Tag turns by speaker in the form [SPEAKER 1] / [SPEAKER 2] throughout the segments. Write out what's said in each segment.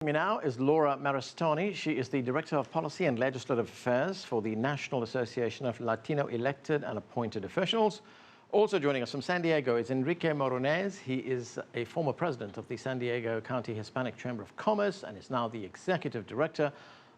[SPEAKER 1] Me now is Laura Maristany. She is the Director of Policy and Legislative Affairs for the National Association of Latino Elected and Appointed Officials. Also joining us from San Diego is Enrique Morones. He is a former president of the San Diego County Hispanic Chamber of Commerce and is now the Executive Director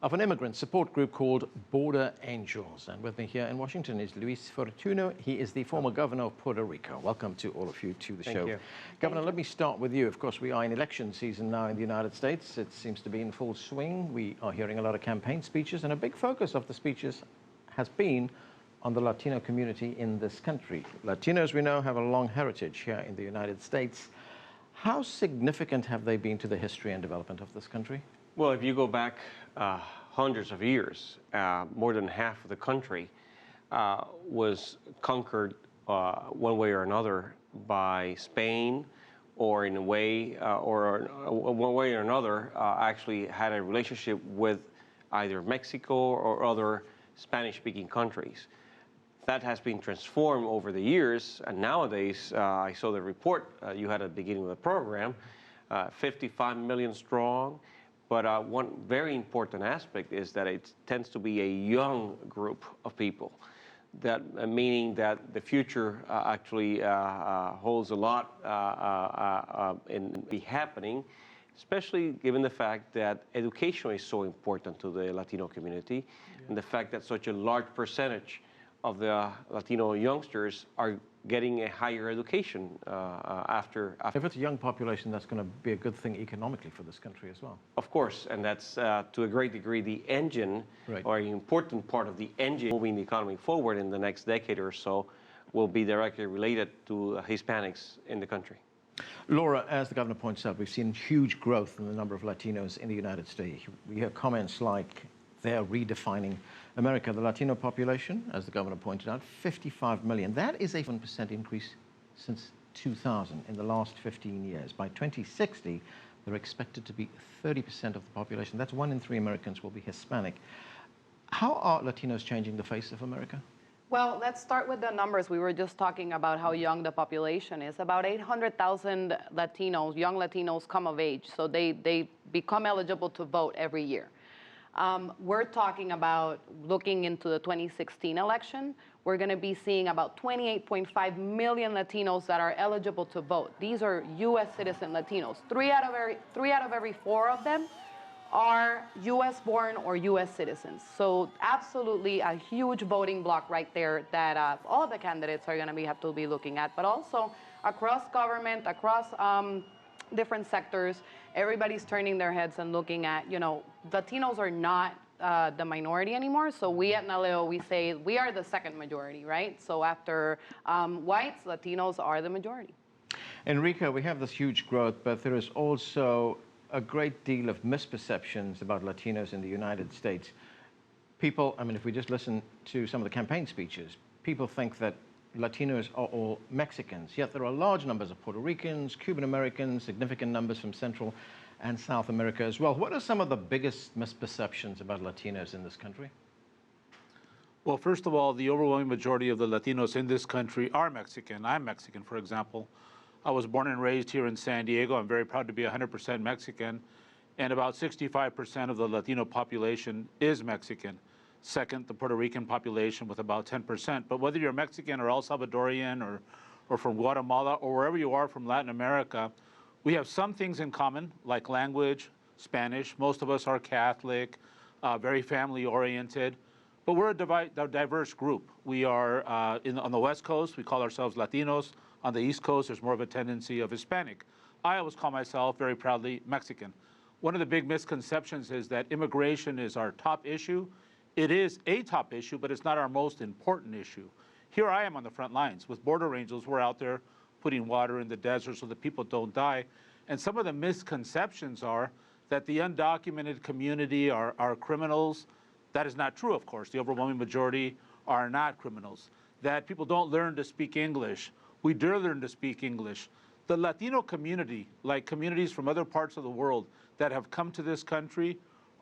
[SPEAKER 1] of an immigrant support group called Border Angels. And with me here in Washington is Luis Fortuno. He is the former governor of Puerto Rico. Welcome to all of you to the show.
[SPEAKER 2] Thank you.
[SPEAKER 1] Governor, let me start with you. Of course, we are in election season now in the United States. It seems to be in full swing. We are hearing a lot of campaign speeches, and a big focus of the speeches has been on the Latino community in this country. Latinos, we know, have a long heritage here in the United States. How significant have they been to the history and development of this country?
[SPEAKER 2] Well, if you go back hundreds of years, more than half of the country was conquered one way or another by Spain, or in a way, or one way or another, actually had a relationship with either Mexico or other Spanish-speaking countries. That has been transformed over the years, and nowadays, I saw the report you had at the beginning of the program, 55 million strong. But one very important aspect is that it tends to be a young group of people, that meaning that the future actually holds a lot in be happening, especially given the fact that education is so important to the Latino community, and the fact that such a large percentage of the Latino youngsters are getting a higher education after.
[SPEAKER 1] If it's a young population, that's going to be a good thing economically for this country as well.
[SPEAKER 2] Of course, and that's to a great degree the engine,
[SPEAKER 1] right,
[SPEAKER 2] or an important part of the engine moving the economy forward in the next decade or so will be directly related to Hispanics in the country.
[SPEAKER 1] Laura, as the governor points out, we've seen huge growth in the number of Latinos in the United States. We hear comments like they're redefining America. The Latino population, as the governor pointed out, 55 million. That is a 1% increase since 2000 in the last 15 years. By 2060, they're expected to be 30% of the population. That's 1 in 3 Americans will be Hispanic. How are Latinos changing the face of America?
[SPEAKER 3] Well, let's start with the numbers. We were just talking about how young the population is. About 800,000 Latinos, young Latinos, come of age. So they become eligible to vote every year. We're talking about looking into the 2016 election. We're going to be seeing about 28.5 million Latinos that are eligible to vote. These are U.S. citizen Latinos. Three out of every 4 of them are U.S. born or U.S. citizens. So absolutely a huge voting block right there that all of the candidates are going to have to be looking at, but also across government, across different sectors, everybody's turning their heads and looking at, Latinos are not the minority anymore. So we at NALEO, we say we are the second majority, right? So after whites, Latinos are the majority.
[SPEAKER 1] Enrique, we have this huge growth, but there is also a great deal of misperceptions about Latinos in the United States. People, if we just listen to some of the campaign speeches, people think that Latinos are all Mexicans, yet there are large numbers of Puerto Ricans, Cuban Americans, significant numbers from Central and South America as well. What are some of the biggest misperceptions about Latinos in this country?
[SPEAKER 4] Well, first of all, the overwhelming majority of the Latinos in this country are Mexican. I'm Mexican, for example. I was born and raised here in San Diego. I'm very proud to be 100% Mexican, and about 65% of the Latino population is Mexican. Second, the Puerto Rican population with about 10%. But whether you're Mexican or El Salvadorian or from Guatemala or wherever you are from Latin America, we have some things in common, like language, Spanish. Most of us are Catholic, very family-oriented. But we're a diverse group. We are, on the West Coast, we call ourselves Latinos. On the East Coast, there's more of a tendency of Hispanic. I always call myself, very proudly, Mexican. One of the big misconceptions is that immigration is our top issue. It is a top issue, but it's not our most important issue. Here I am on the front lines. With Border Angels, we're out there putting water in the desert so that people don't die. And some of the misconceptions are that the undocumented community are criminals. That is not true, of course. The overwhelming majority are not criminals. That people don't learn to speak English. We do learn to speak English. The Latino community, like communities from other parts of the world that have come to this country,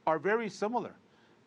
[SPEAKER 4] are very similar.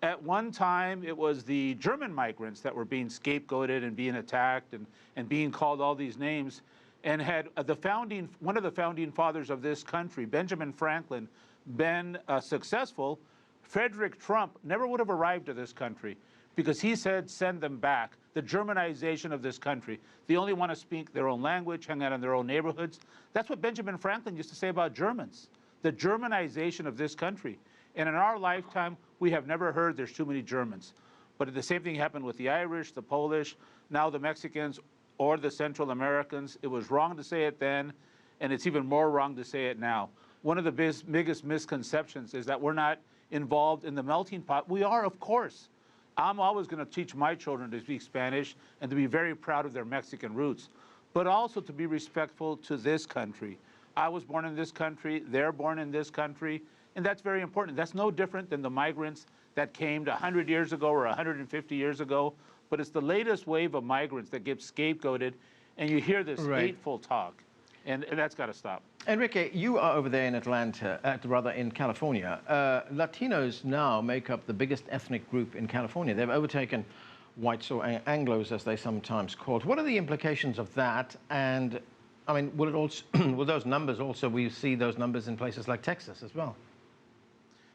[SPEAKER 4] At one time, it was the German migrants that were being scapegoated and being attacked and being called all these names. And had one of the founding fathers of this country, Benjamin Franklin, been successful, Frederick Trump never would have arrived to this country because he said, send them back. The Germanization of this country. They only want to speak their own language, hang out in their own neighborhoods. That's what Benjamin Franklin used to say about Germans. The Germanization of this country. And in our lifetime, we have never heard there's too many Germans. But the same thing happened with the Irish, the Polish, now the Mexicans, or the Central Americans. It was wrong to say it then, and it's even more wrong to say it now. One of the biggest misconceptions is that we're not involved in the melting pot. We are, of course. I'm always going to teach my children to speak Spanish and to be very proud of their Mexican roots, but also to be respectful to this country. I was born in this country, they're born in this country, and that's very important. That's no different than the migrants that came 100 years ago or 150 years ago, but it's the latest wave of migrants that get scapegoated, and you hear this hateful talk, and that's got to stop.
[SPEAKER 1] Enrique, you are over there in Atlanta, rather in California. Latinos now make up the biggest ethnic group in California. They've overtaken whites or Anglos, as they sometimes called. What are the implications of that? And I mean, will it also, will those numbers also, we see those numbers in places like Texas as well?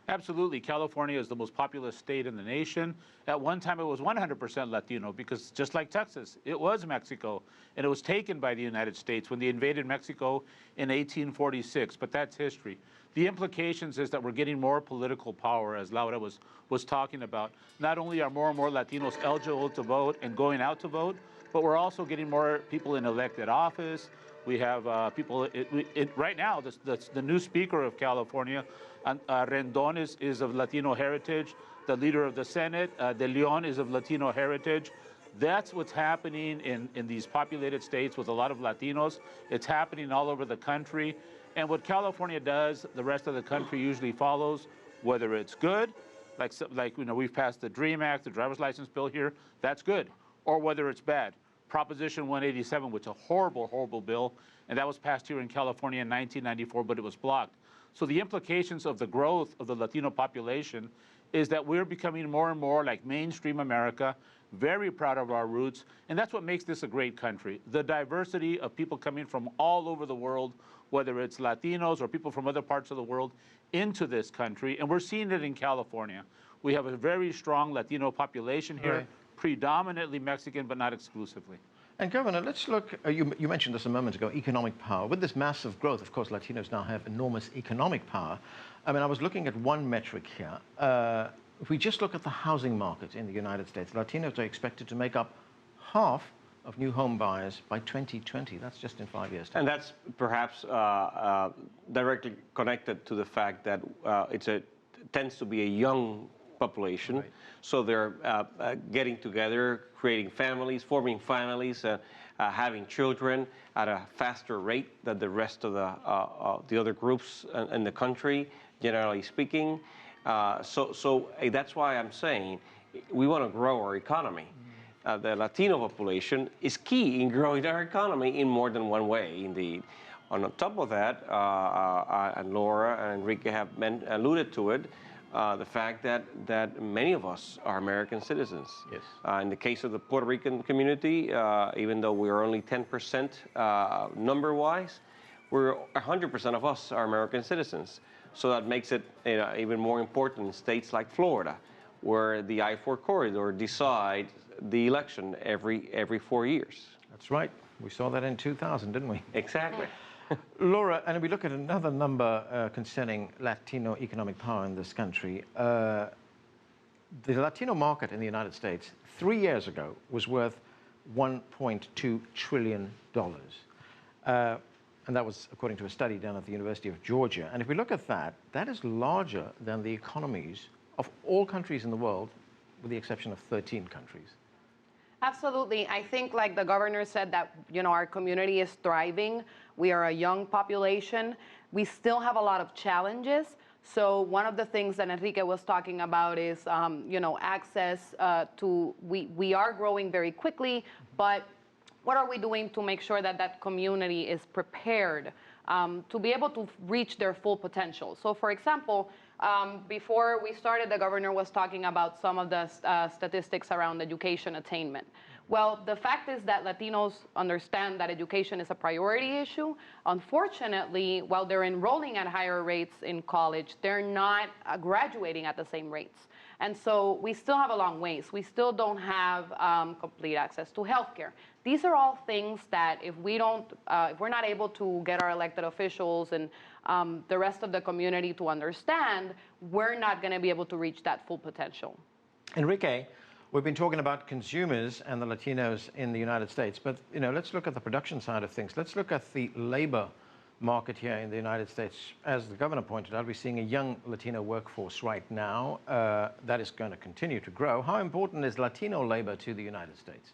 [SPEAKER 4] Absolutely. California is the most populous state in the nation. At one time, it was 100% Latino because just like Texas, it was Mexico, and it was taken by the United States when they invaded Mexico in 1846, but that's history. The implications is that we're getting more political power, as Laura was talking about. Not only are more and more Latinos eligible to vote and going out to vote, but we're also getting more people in elected office. We have people, right now, the new speaker of California, Rendon is of Latino heritage. The leader of the Senate, De Leon, is of Latino heritage. That's what's happening in these populated states with a lot of Latinos. It's happening all over the country. And what California does, the rest of the country usually follows, whether it's good, like we've passed the DREAM Act, the driver's license bill here, that's good, or whether it's bad. Proposition 187, which is a horrible, horrible bill, and that was passed here in California in 1994, but it was blocked. So the implications of the growth of the Latino population is that we're becoming more and more like mainstream America, very proud of our roots, and that's what makes this a great country. The diversity of people coming from all over the world, whether it's Latinos or people from other parts of the world, into this country, and we're seeing it in California. We have a very strong Latino population here, predominantly Mexican, but not exclusively.
[SPEAKER 1] And Governor, let's look, you mentioned this a moment ago, economic power. With this massive growth, of course, Latinos now have enormous economic power. I mean, I was looking at one metric here. If we just look at the housing market in the United States, Latinos are expected to make up half of new home buyers by 2020. That's just in 5 years' time.
[SPEAKER 2] And that's perhaps directly connected to the fact that it tends to be a young population. Right. So they're getting together, creating families, forming families, having children at a faster rate than the rest of the other groups in the country, generally speaking. So that's why I'm saying we want to grow our economy. The Latino population is key in growing our economy in more than one way, indeed. On top of that, and Laura and Enrique have alluded to it, the fact that many of us are American citizens.
[SPEAKER 1] Yes.
[SPEAKER 2] In the case of the Puerto Rican community, even though we're only 10% number-wise, 100% of us are American citizens. So that makes it even more important in states like Florida, where the I-4 corridor decides the election every 4 years.
[SPEAKER 1] That's right. We saw that in 2000, didn't we?
[SPEAKER 2] Exactly.
[SPEAKER 1] Laura, and if we look at another number concerning Latino economic power in this country, the Latino market in the United States 3 years ago was worth $1.2 trillion. And that was according to a study done at the University of Georgia. And if we look at that, that is larger than the economies of all countries in the world, with the exception of 13 countries.
[SPEAKER 3] Absolutely. I think, like the governor said, that our community is thriving. We are a young population. We still have a lot of challenges. So one of the things that Enrique was talking about is, access to. We are growing very quickly, but what are we doing to make sure that that community is prepared to be able to reach their full potential? So, for example, before we started, the governor was talking about some of the statistics around education attainment. Well, the fact is that Latinos understand that education is a priority issue. Unfortunately, while they're enrolling at higher rates in college, they're not graduating at the same rates. And so we still have a long ways. We still don't have complete access to healthcare. These are all things that if we're not able to get our elected officials and the rest of the community to understand, we're not going to be able to reach that full potential.
[SPEAKER 1] Enrique, we've been talking about consumers and the Latinos in the United States, but let's look at the production side of things. Let's look at the labor market here in the United States. As the governor pointed out, we're seeing a young Latino workforce right now that is going to continue to grow. How important is Latino labor to the United States?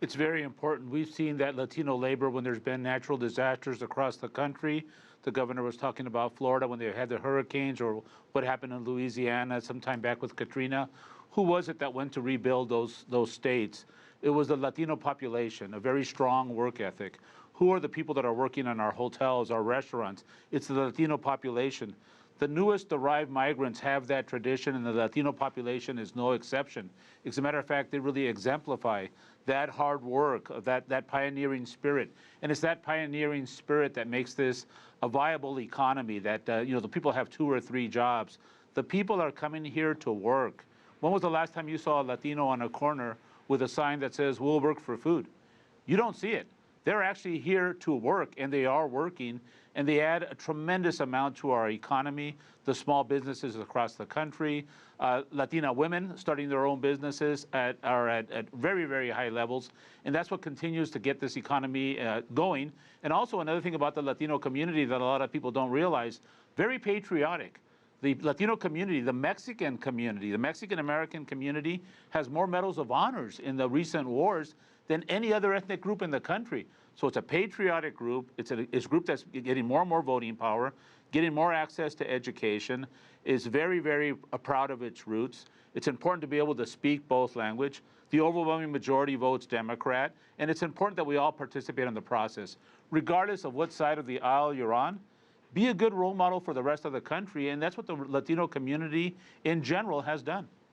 [SPEAKER 4] It's very important. We've seen that Latino labor when there's been natural disasters across the country. The governor was talking about Florida when they had the hurricanes, or what happened in Louisiana sometime back with Katrina. Who was it that went to rebuild those states? It was the Latino population, a very strong work ethic. Who are the people that are working in our hotels, our restaurants? It's the Latino population. The newest arrived migrants have that tradition, and the Latino population is no exception. As a matter of fact, they really exemplify that hard work, that pioneering spirit. And it's that pioneering spirit that makes this a viable economy, that the people have 2 or 3 jobs. The people are coming here to work. When was the last time you saw a Latino on a corner with a sign that says, "We'll work for food"? You don't see it. They're actually here to work, and they are working, and they add a tremendous amount to our economy, the small businesses across the country. Latina women starting their own businesses are at very, very high levels, and that's what continues to get this economy going. And also another thing about the Latino community that a lot of people don't realize, very patriotic. The Latino community, the Mexican community, the Mexican-American community has more medals of honors in the recent wars than any other ethnic group in the country. So it's a patriotic group. It's a group that's getting more and more voting power, getting more access to education, is very, very proud of its roots. It's important to be able to speak both language. The overwhelming majority votes Democrat, and it's important that we all participate in the process. Regardless of what side of the aisle you're on, be a good role model for the rest of the country, and that's what the Latino community in general has done.